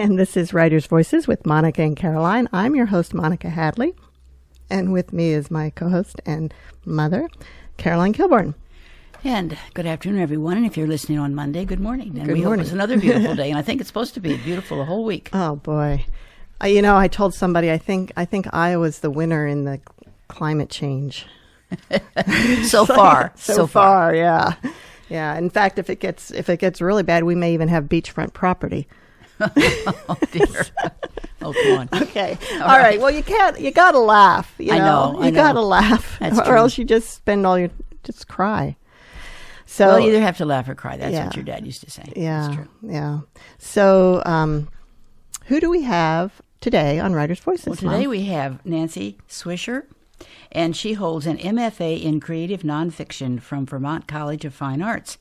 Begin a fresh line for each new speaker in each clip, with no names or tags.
And this is Writer's Voices with Monica and Caroline. I'm your host, Monica Hadley. And with me is my co-host and mother, Caroline Kilborn.
And good afternoon, everyone. And if you're listening on Monday, good morning. And
good
we
morning.
hope it's another beautiful day. And I think it's supposed to be beautiful the whole week.
Oh, boy. I told somebody I think Iowa's the winner in the climate change.
So far,
yeah. Yeah. In fact, if it gets really bad, we may even have beachfront property.
Oh, dear. Oh, come on.
Okay. All right. Well, you gotta laugh. I know. You gotta laugh.
That's
or
true.
else you just just cry. So
well, you either have to laugh or cry. That's what your dad used to say.
Yeah.
That's true.
Yeah. So, who do we have today on Writer's Voices?
Well, today we have Nancy Swisher, and she holds an MFA in Creative Nonfiction from Vermont College of Fine Arts.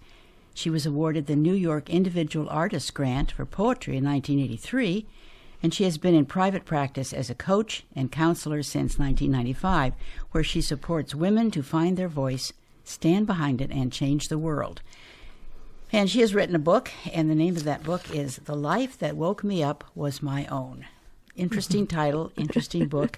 She was awarded the New York Individual Artist Grant for Poetry in 1983, and she has been in private practice as a coach and counselor since 1995, where she supports women to find their voice, stand behind it, and change the world. And she has written a book, and the name of that book is The Life That Woke Me Up Was My Own. Interesting title, interesting book.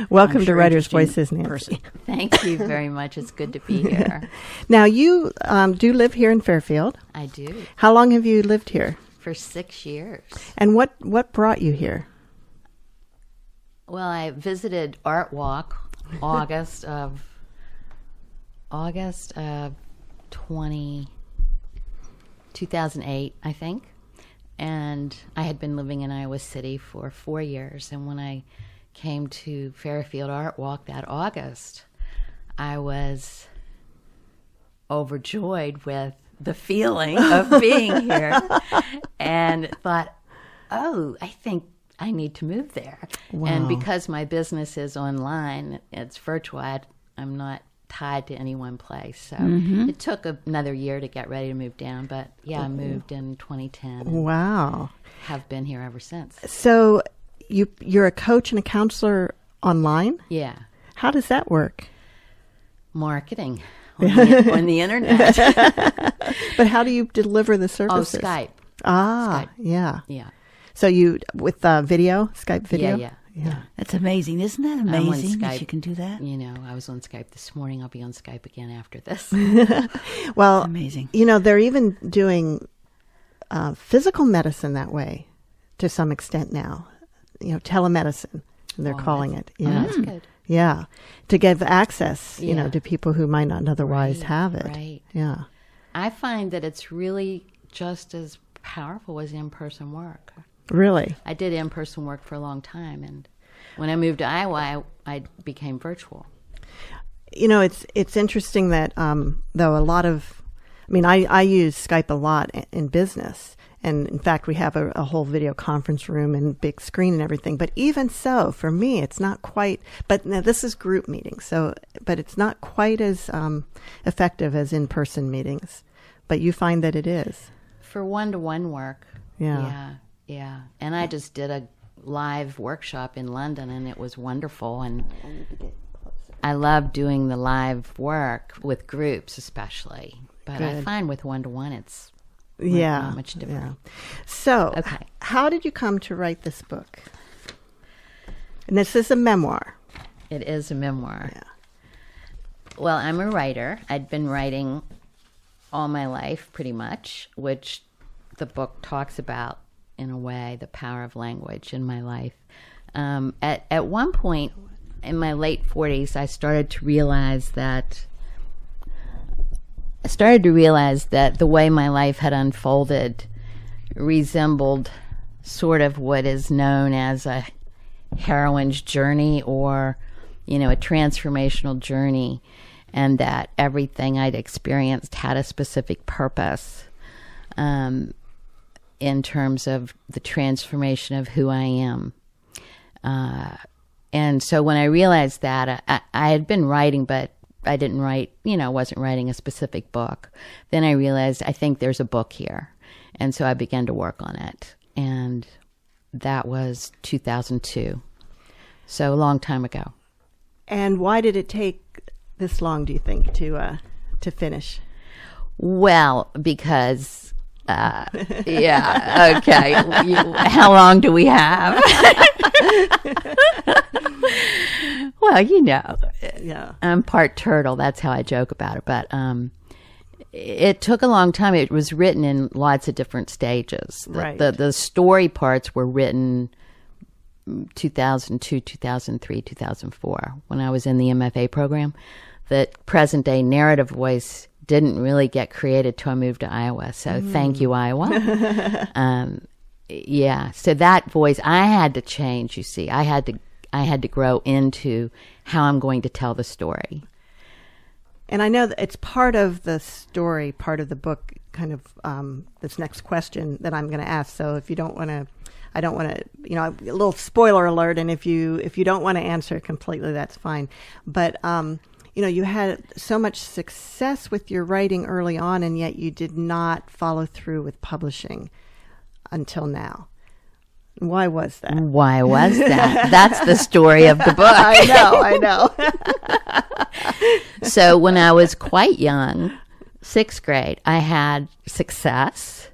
Welcome to Writer's Voices, Nancy.
Thank you very much. It's good to be here.
Now, you do live here in Fairfield.
I do.
How long have you lived here?
For 6 years.
And what brought you here?
Well, I visited Art Walk August of 2008, I think. And I had been living in Iowa City for 4 years. And when I came to Fairfield Art Walk that August, I was overjoyed with the feeling of being here and thought, oh, I think I need to move there.
Wow.
And because my business is online, it's virtual, I'm not tied to any one place. So it took another year to get ready to move down. But yeah, I moved in 2010.
Wow.
Have been here ever since.
So you're a coach and a counselor online?
Yeah.
How does that work?
Marketing on the internet.
But how do you deliver the services?
Oh, Skype.
Ah,
Skype.
yeah.
Yeah.
So you, with video, Skype video?
Yeah.
That's amazing. Isn't that
I'm on
amazing that
Skype.
you can do that?
You know, I was on Skype this morning. I'll be on Skype again after this.
Well,
That's amazing.
They're even doing physical medicine that way to some extent now. Telemedicine, they're calling it. Yeah.
That's good.
Yeah. To give access,
Yeah.
to people who might not otherwise have it.
Right.
Yeah.
I find that it's really just as powerful as in-person work.
Really?
I did in-person work for a long time, and when I moved to Iowa, I became virtual.
It's interesting that though a lot of, I use Skype a lot in business, and in fact we have a whole video conference room and big screen and everything. But even so, for me, it's not quite. But now this is group meetings, but it's not quite as effective as in-person meetings. But you find that it is
For one-to-one work.
Yeah.
Yeah. And I just did a live workshop in London, and it was wonderful. And I love doing the live work with groups, especially. But I find with one-to-one, it's not much different.
Yeah. So,
Okay.
How did you come to write this book? And this is a memoir.
It is a memoir.
Yeah.
Well, I'm a writer. I'd been writing all my life, pretty much, which the book talks about, in a way, the power of language in my life. At one point in my late 40s, I started to realize that the way my life had unfolded resembled sort of what is known as a heroine's journey, or a transformational journey, and that everything I'd experienced had a specific purpose in terms of the transformation of who I am. And so when I realized that, I had been writing, but I didn't write, wasn't writing a specific book. Then I realized, I think there's a book here. And so I began to work on it. And that was 2002. So a long time ago.
And why did it take this long, do you think, to finish?
Well, because Yeah, okay. How long do we have? Well,
Yeah.
I'm part turtle. That's how I joke about it. But it took a long time. It was written in lots of different stages.
Right.
The story parts were written 2002, 2003, 2004, when I was in the MFA program. The present day narrative voice didn't really get created till I moved to Iowa. So thank you, Iowa. So that voice I had to change, you see. I had to grow into how I'm going to tell the story.
And I know that it's part of the story, part of the book, kind of this next question that I'm going to ask. So if you don't want to, I don't want to, a little spoiler alert. And if you don't want to answer it completely, that's fine. But, you had so much success with your writing early on, and yet you did not follow through with publishing until now. Why was that?
Why was that? That's the story of the book.
I know.
So when I was quite young, 6th grade, I had success,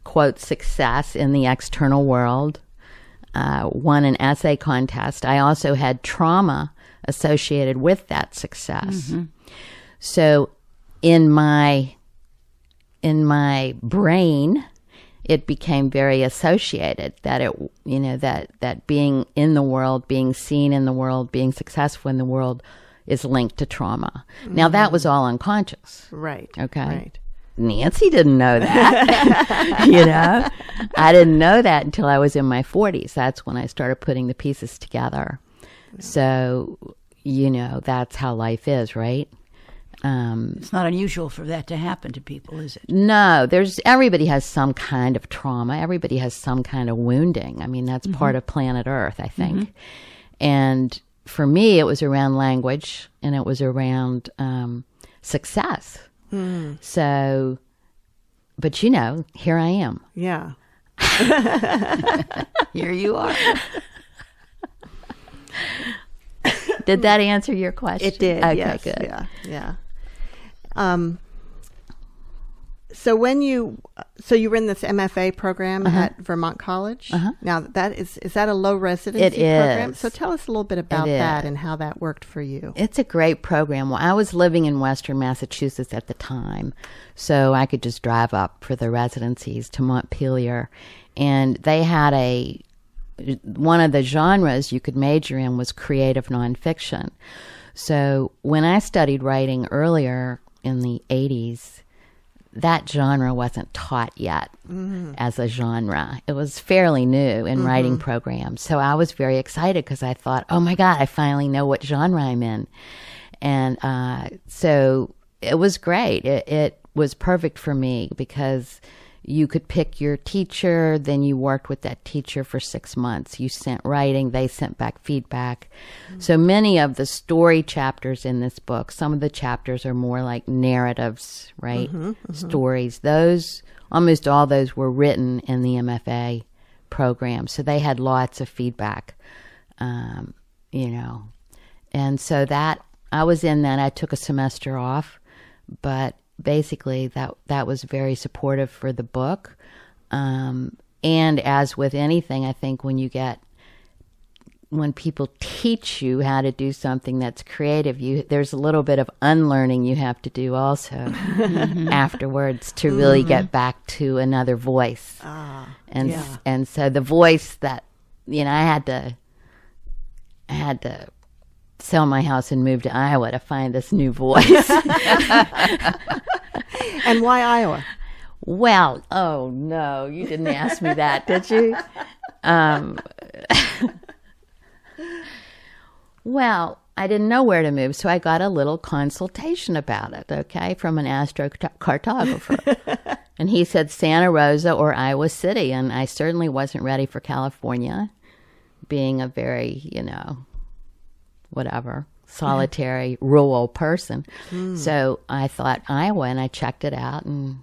quote, success in the external world, won an essay contest. I also had trauma associated with that success. Mm-hmm. So in my brain, it became very associated that that being in the world, being seen in the world, being successful in the world is linked to trauma. Mm-hmm. Now that was all unconscious.
Right.
Okay.
Right.
Nancy didn't know that. I didn't know that until I was in my 40s. That's when I started putting the pieces together. So, that's how life is, right?
It's not unusual for that to happen to people, is it?
No, everybody has some kind of trauma. Everybody has some kind of wounding. I mean, that's part of planet Earth, I think. Mm-hmm. And for me, it was around language, and it was around success. Mm. So, but here I am.
Yeah.
Here you are.
Did that answer your question?
It did.
Okay,
yes.
Good.
Yeah. So you were in this MFA program at Vermont College. Now is that a low residency program?
Is.
So tell us a little bit about that and how that worked for you.
It's a great program. Well, I was living in Western Massachusetts at the time, so I could just drive up for the residencies to Montpelier, and they had one of the genres you could major in was creative nonfiction. So when I studied writing earlier in the 80s, that genre wasn't taught yet as a genre. It was fairly new in writing programs. So I was very excited because I thought, oh my God, I finally know what genre I'm in. And so it was great. It was perfect for me because you could pick your teacher, then you worked with that teacher for 6 months. You sent writing, they sent back feedback. So many of the story chapters in this book, some of the chapters are more like narratives, right? Stories. Almost all those were written in the MFA program. So they had lots of feedback, And so I was in that. I took a semester off, but basically that was very supportive for the book. And as with anything, I think when people teach you how to do something that's creative, there's a little bit of unlearning you have to do also afterwards to really get back to another voice. And so the voice that, I had to sell my house and move to Iowa to find this new voice.
And why Iowa?
Well, oh no, you didn't ask me that, did you? Well, I didn't know where to move, so I got a little consultation about it, okay, from an astrocartographer. And he said Santa Rosa or Iowa City, and I certainly wasn't ready for California, being a very, solitary, rural person. So I thought Iowa, and I checked it out and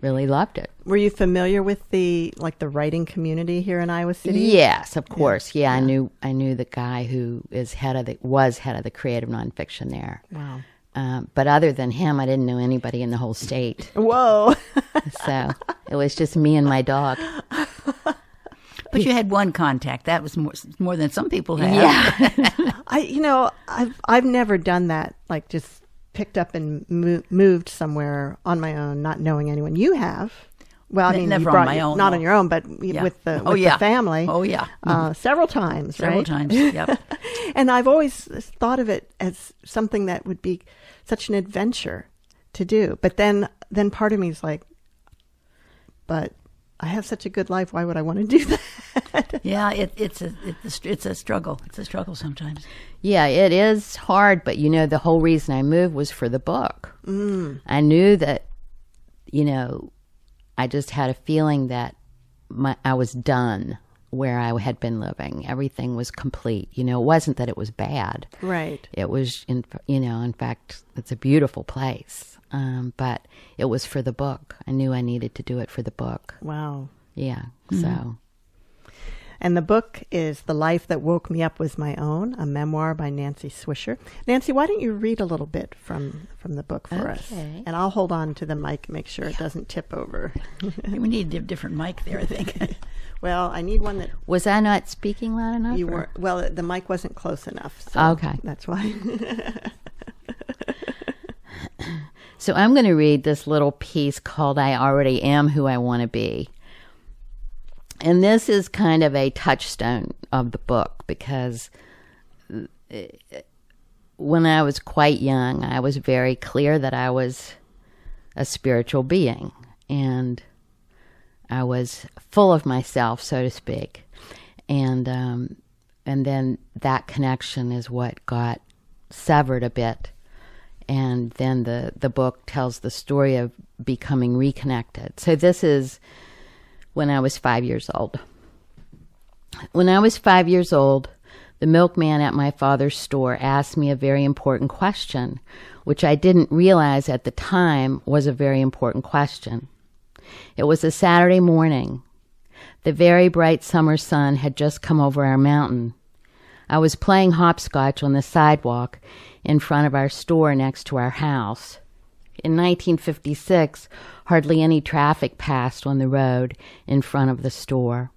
really loved it.
Were you familiar with the writing community here in Iowa City?
Yes, of course. Yeah. I knew the guy who was head of the creative nonfiction there.
Wow.
But other than him, I didn't know anybody in the whole state.
Whoa.
So It was just me and my dog.
But you had one contact. That was more than some people have.
Yeah.
I've never done that. Like just picked up and moved somewhere on my own, not knowing anyone. You have. Well, I mean,
never
you brought
on my own.
not
No.
on your own, but with the family.
Oh yeah,
several times.
several
right?
times. Yep.
And I've always thought of it as something that would be such an adventure to do. But then part of me is like, but I have such a good life. Why would I want to do that?
Yeah, it's a struggle. It's a struggle sometimes.
Yeah, it is hard, but the whole reason I moved was for the book. I knew that, I just had a feeling that I was done where I had been living. Everything was complete. It wasn't that it was bad.
Right.
It was, in fact, it's a beautiful place. But it was for the book. I knew I needed to do it for the book.
Wow.
Yeah. So.
And the book is The Life That Woke Me Up Was My Own, a memoir by Nancy Swisher. Nancy, why don't you read a little bit from the book for us? And I'll hold on to the mic, make sure it doesn't tip over.
We need a different mic there, I think.
Well, I need one that...
Was I not speaking loud enough?
You were. Well, the mic wasn't close enough. So
okay.
That's why.
So I'm going to read this little piece called I Already Am Who I Want to Be. And this is kind of a touchstone of the book because when I was quite young, I was very clear that I was a spiritual being. And I was full of myself, so to speak. And then that connection is what got severed a bit. And then the book tells the story of becoming reconnected. So this is when I was 5 years old. When I was 5 years old, the milkman at my father's store asked me a very important question, which I didn't realize at the time was a very important question. It was a Saturday morning. The very bright summer sun had just come over our mountain. I was playing hopscotch on the sidewalk in front of our store next to our house. In 1956, hardly any traffic passed on the road in front of the store.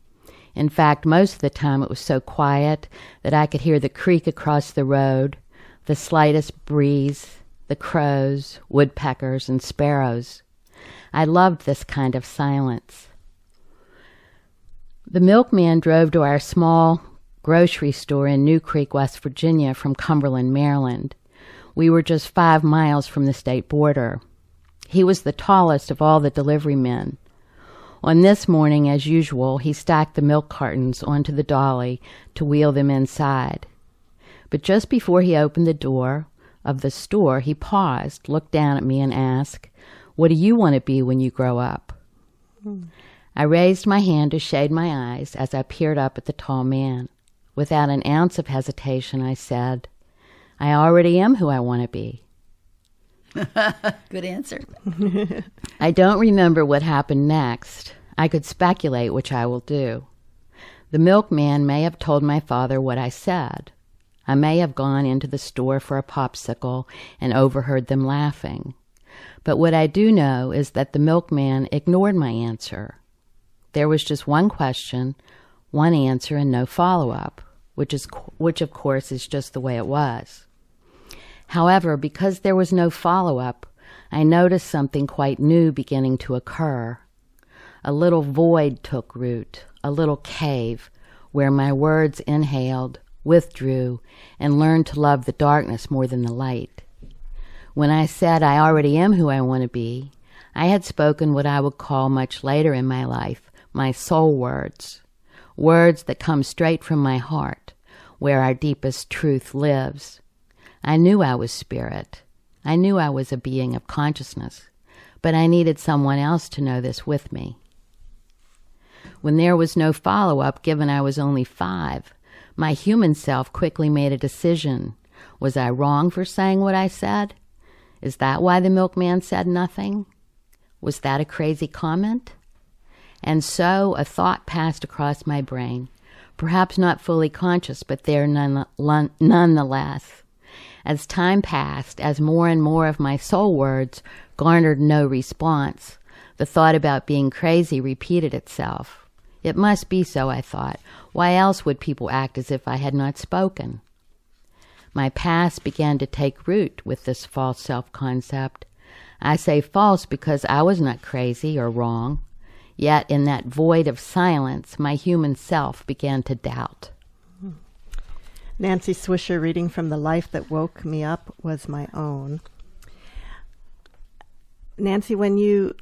In fact, most of the time it was so quiet that I could hear the creek across the road, the slightest breeze, the crows, woodpeckers, and sparrows. I loved this kind of silence. The milkman drove to our small grocery store in New Creek, West Virginia from Cumberland, Maryland. We were just 5 miles from the state border. He was the tallest of all the delivery men. On this morning, as usual, he stacked the milk cartons onto the dolly to wheel them inside. But just before he opened the door of the store, he paused, looked down at me, and asked, "What do you want to be when you grow up?" I raised my hand to shade my eyes as I peered up at the tall man. Without an ounce of hesitation, I said, "I already am who I want to be."
Good answer.
I don't remember what happened next. I could speculate, which I will do. The milkman may have told my father what I said. I may have gone into the store for a popsicle and overheard them laughing. But what I do know is that the milkman ignored my answer. There was just one question, one answer, and no follow-up, which of course is just the way it was. However, because there was no follow-up, I noticed something quite new beginning to occur. A little void took root, a little cave, where my words inhaled, withdrew, and learned to love the darkness more than the light. When I said I already am who I want to be, I had spoken what I would call much later in my life, my soul words, words that come straight from my heart, where our deepest truth lives. I knew I was spirit. I knew I was a being of consciousness, but I needed someone else to know this with me. When there was no follow-up, given I was only 5, my human self quickly made a decision. Was I wrong for saying what I said? Is that why the milkman said nothing? Was that a crazy comment? And so a thought passed across my brain, perhaps not fully conscious, but there nonetheless. As time passed, as more and more of my soul words garnered no response, The thought about being crazy repeated itself. It must be so, I thought. Why else would people act as if I had not spoken? My past began to take root with this false self-concept. I say false because I was not crazy or wrong. Yet in that void of silence, my human self began to doubt.
Nancy Swisher reading from The Life That Woke Me Up Was My Own. Nancy, when you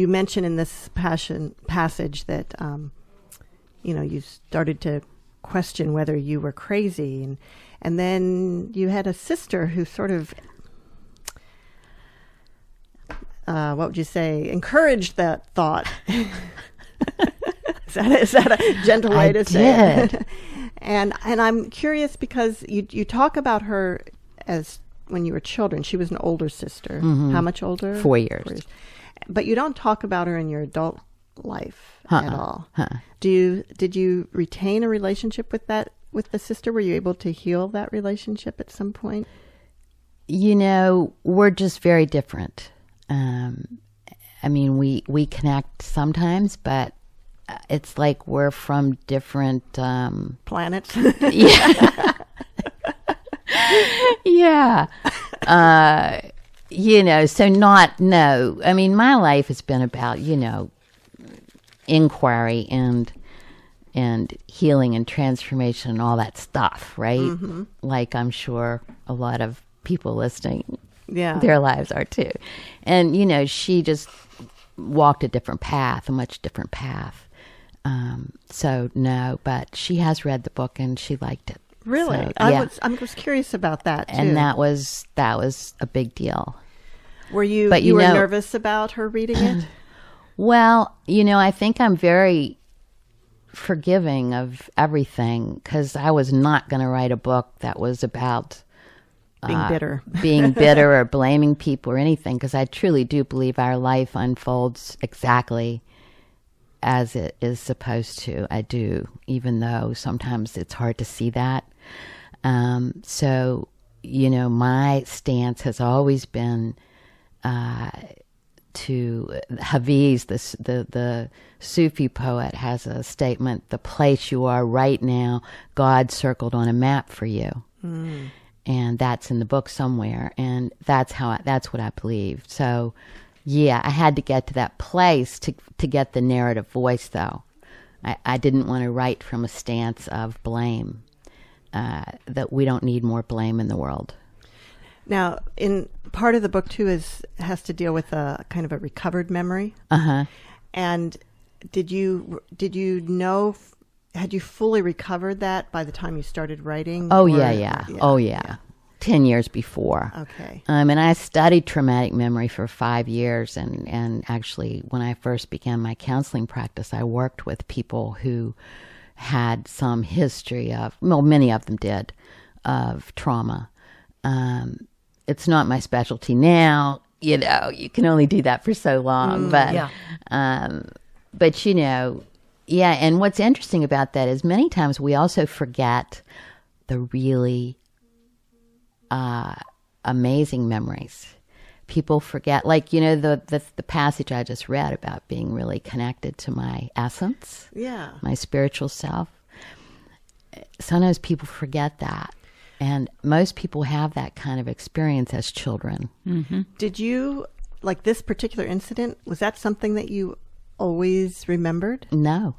mentioned in this passage that you started to question whether you were crazy, and then you had a sister who sort of what would you say, encouraged that thought. Is that a gentle way to say it? And I'm curious because you talk about her as when you were children. She was an older sister. Mm-hmm. How much older?
4 years. 4 years.
But you don't talk about her in your adult life at all. Did you retain a relationship with the sister? Were you able to heal that relationship at some point?
We're just very different. I mean, we connect sometimes, but it's like we're from different
planets.
Yeah. Yeah. So no. I mean, my life has been about, inquiry and healing and transformation and all that stuff, right? Mm-hmm. Like I'm sure a lot of people listening, their lives are too. And, she just walked a much different path. So no, but she has read the book and she liked it.
Really?
So,
I was curious about that too.
And that was a big deal.
Were you were nervous about her reading it?
Well, I think I'm very forgiving of everything because I was not going to write a book that was about being bitter or blaming people or anything, because I truly do believe our life unfolds exactly as it is supposed to. I do, even though sometimes it's hard to see that. So, my stance has always been to Hafiz, the Sufi poet, has a statement: the place you are right now, God circled on a map for you. Mm. And that's in the book somewhere. And that's what I believe. So, yeah, I had to get to that place to get the narrative voice, though. I didn't want to write from a stance of blame, that we don't need more blame in the world.
Now, in part of the book, too, has to deal with a kind of a recovered memory. Uh-huh. And had you fully recovered that by the time you started writing?
Oh, yeah. Oh, yeah. 10 years before.
Okay.
And I studied traumatic memory for 5 years. And actually, when I first began my counseling practice, I worked with people who had some history of, many of them did, of trauma. It's not my specialty now. You can only do that for so long. But and what's interesting about that is many times we also forget the really amazing memories. People forget, like, the passage I just read about being really connected to my essence, my spiritual self. Sometimes people forget that. And most people have that kind of experience as children. Mm-hmm.
Did you, like this particular incident, was that something that you always remembered?
No.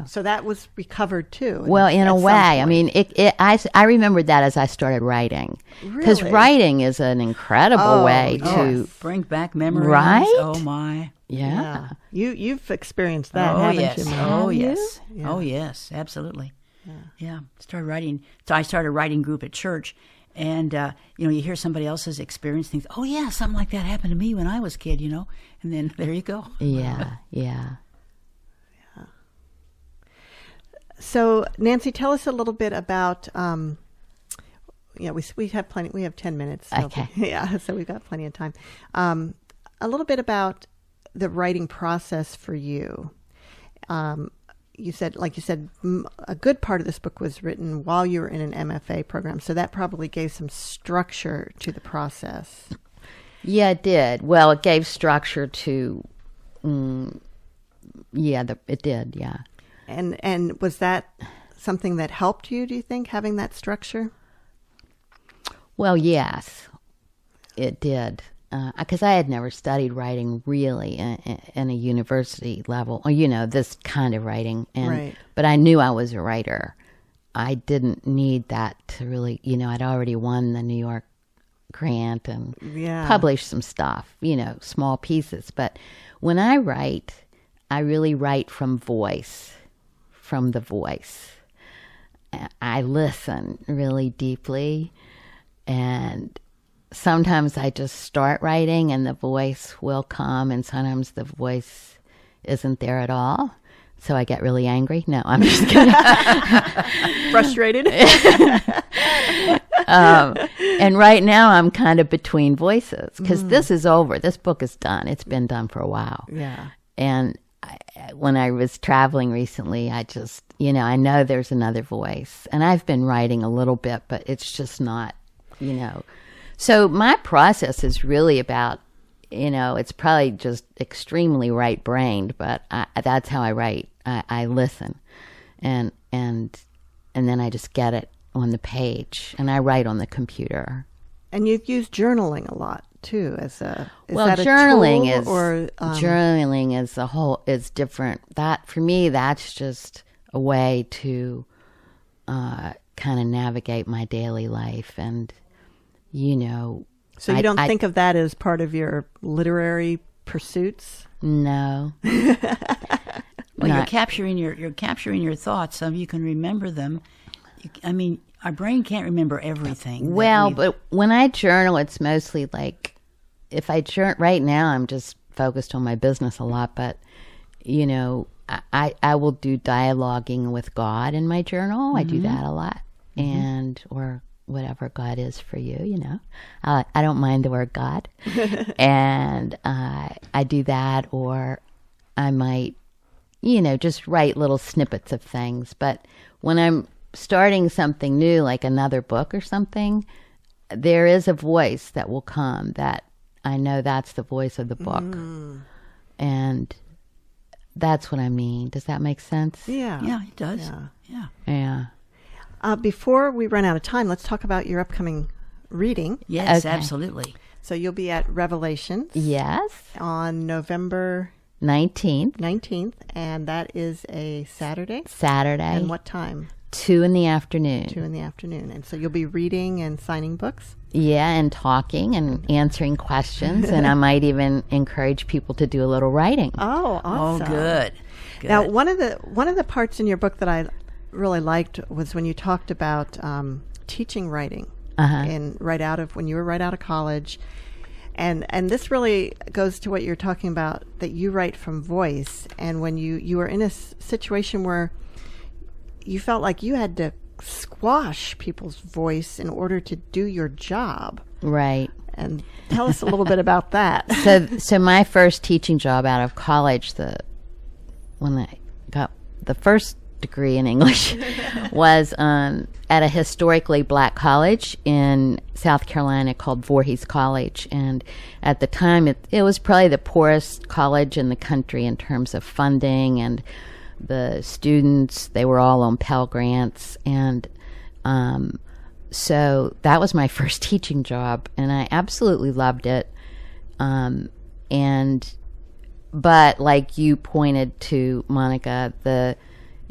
So that was recovered too.
Well, in a way. I mean, I remembered that as I started writing. Because writing is an incredible way to
bring back memories.
Right?
Oh my.
Yeah.
You've experienced that, haven't you?
Oh yes. Yeah. Oh yes, absolutely. Yeah. I started writing group at church. And, you hear somebody else's experience, things, oh, yeah, something like that happened to me when I was a kid, and then there you go.
Yeah.
So, Nancy, tell us a little bit about, we have plenty, we have 10 minutes. So,
okay.
Yeah, so we've got plenty of time. A little bit about the writing process for you. You said, a good part of this book was written while you were in an MFA program, so that probably gave some structure to the process.
Yeah, it did. Well, it gave structure to, it did, yeah.
And was that something that helped you, do you think, having that structure?
Well, yes, it did. Because I had never studied writing really in a university level, or, this kind of writing.
Right.
But I knew I was a writer. I didn't need that to really, I'd already won the New York grant and published some stuff, small pieces. But when I write, I really write from the voice. I listen really deeply, and sometimes I just start writing and the voice will come, and sometimes the voice isn't there at all. So I get really angry. No, I'm just kidding.
Frustrated?
And right now I'm kind of between voices because this is over. This book is done. It's been done for a while.
Yeah.
And when I was traveling recently, I just, I know there's another voice. And I've been writing a little bit, but it's just not, So my process is really about, it's probably just extremely right-brained, but that's how I write. I listen, and then I just get it on the page, and I write on the computer.
And you've used journaling a lot too, as a
journaling
a tool, or
journaling is a whole is different. That for me, that's just a way to kind of navigate my daily life, and
So you don't think of that as part of your literary pursuits?
No.
Well, you're capturing your thoughts, so you can remember them. Our brain can't remember everything.
Well, but when I journal, it's mostly like, if I journal right now, I'm just focused on my business a lot. But I will do dialoguing with God in my journal. I do that a lot, or whatever God is for you. I don't mind the word God, and I do that, or I might, just write little snippets of things. But when I'm starting something new, like another book or something, there is a voice that will come that I know that's the voice of the book. And that's what I mean. Does that make sense?
Yeah.
Yeah, it does.
Yeah.
Before we run out of time, let's talk about your upcoming reading.
Yes,
Okay.
absolutely.
So you'll be at Revelations.
Yes.
On November
19th,
and that is a Saturday.
Saturday.
And what time?
2 in the afternoon.
2 in the afternoon. And so you'll be reading and signing books?
Yeah, and talking and answering questions. And I might even encourage people to do a little writing.
Oh, awesome.
Oh, good.
Now, one of the parts in your book that I really liked was when you talked about teaching writing when you were right out of college. And this really goes to what you're talking about, that you write from voice. And when you were in a situation where you felt like you had to squash people's voice in order to do your job.
Right.
And tell us a little bit about that.
So my first teaching job out of college, when I got the first degree in English, was at a historically black college in South Carolina called Voorhees College. And at the time, it was probably the poorest college in the country in terms of funding, and the students, they were all on Pell Grants. And so that was my first teaching job, and I absolutely loved it. But like you pointed to, Monica,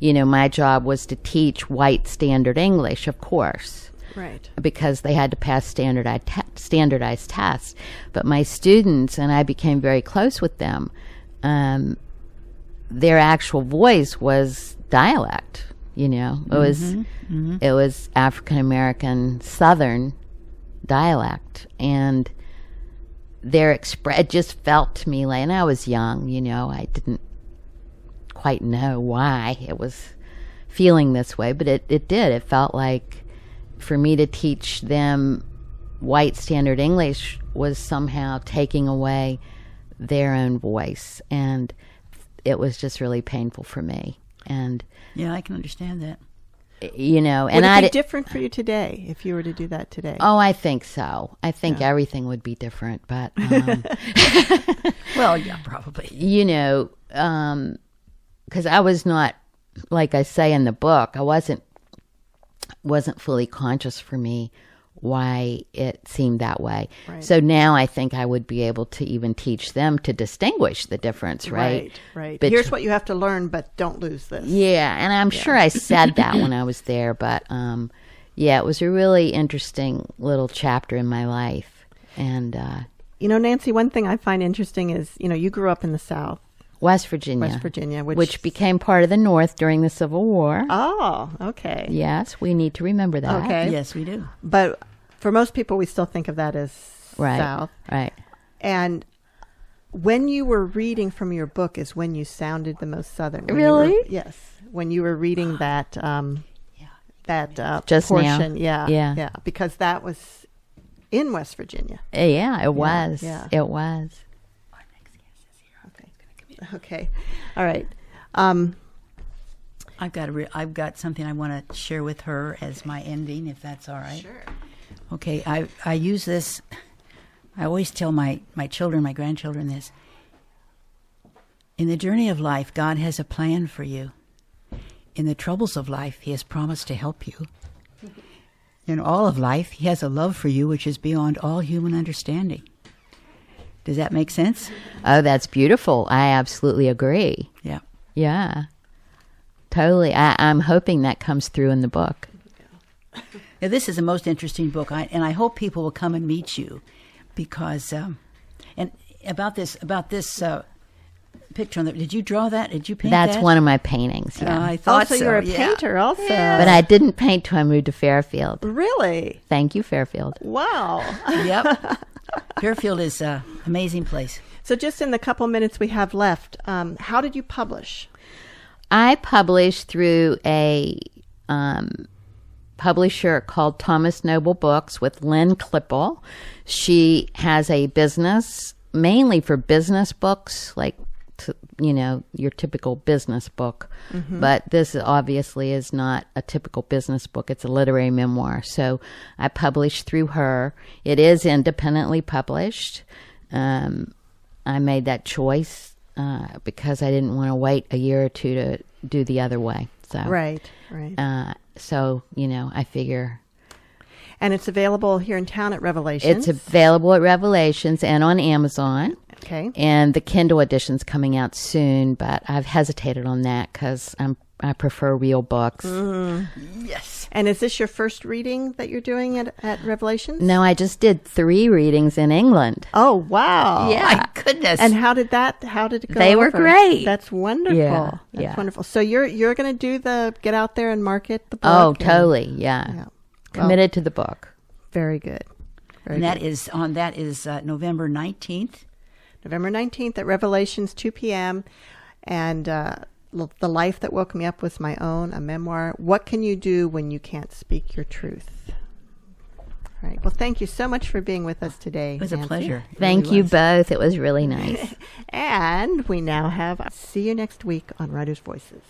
my job was to teach white standard English, of course.
Right.
Because they had to pass standardized tests. But my students, and I became very close with them, their actual voice was dialect. It was African American Southern dialect, and it just felt to me like, and I was young, I didn't quite know why it was feeling this way, but it did. It felt like for me to teach them white standard English was somehow taking away their own voice, and it was just really painful for me. And
yeah, I can understand that.
you know,
Would
and
it
I
be different for you today if you were to do that today?
Oh, I think so. I think everything would be different, but
Well, yeah, probably.
you know, because I was not, like I say in the book, I wasn't fully conscious for me why it seemed that way.
Right.
So now I think I would be able to even teach them to distinguish the difference, right?
Right.
But
Here's what you have to learn, but don't lose this.
yeah, and I'm sure I said that when I was there, but yeah, it was a really interesting little chapter in my life. And
You know, Nancy, one thing I find interesting is, you know, you grew up in the South,
West Virginia, which became part of the North during the Civil War.
Oh, okay.
Yes, we need to remember that.
Okay.
Yes, we do.
But for most people, we still think of that as South.
Right.
And when you were reading from your book is when you sounded the most Southern.
Really?
Yes. When you were reading that
Just
portion.
now.
Yeah. Because that was in West Virginia.
Yeah, it was.
yeah.
It was.
Okay. All right.
I've got something I want to share with her as my ending, if that's all right.
Sure.
Okay, I use this. I always tell my children, my grandchildren this. In the journey of life, God has a plan for you. In the troubles of life, He has promised to help you. In all of life, He has a love for you which is beyond all human understanding. Does that make sense?
Oh, that's beautiful. I absolutely agree.
Yeah.
Yeah. Totally. I'm hoping that comes through in the book.
Now, this is the most interesting book, and I hope people will come and meet you, because and about this picture on the. Did you draw that? Did you paint that?
That's one of my paintings. Yeah.
I thought
Also,
so.
you're a
yeah.
painter also.
But I didn't paint till I moved to Fairfield.
Really?
Thank you, Fairfield.
Wow.
Yep. Fairfield is an amazing place.
So just in the couple minutes we have left, how did you publish?
I published through a publisher called Thomas Noble Books with Lynn Klippel. She has a business mainly for business books, like your typical business book. Mm-hmm. But this obviously is not a typical business book. It's a literary memoir. So I published through her. It is independently published. I made that choice because I didn't want to wait a year or two to do the other way. So
Right.
So, I figure.
And it's available here in town at Revelations.
It's available at Revelations and on Amazon.
Okay.
And the Kindle edition's coming out soon, but I've hesitated on that because I prefer real books.
Yes.
And is this your first reading that you're doing at Revelations?
No, I just did 3 readings in England.
Oh, wow.
Yeah.
My goodness.
And how did it go
They were
over?
great.
That's wonderful.
Yeah,
That's
yeah.
wonderful. So you're going to do get out there and market the book?
Oh,
and-
totally. Yeah. Committed to the book.
Very good.
And that is November 19th.
November 19th at Revelations, 2 p.m. And The Life That Woke Me Up was my own, a memoir. What can you do when you can't speak your truth? All right. Well, thank you so much for being with us today.
It was a
Nancy.
pleasure. It
Thank
really
you
was.
both. It was really nice.
And we now have See you next week on Writers' Voices.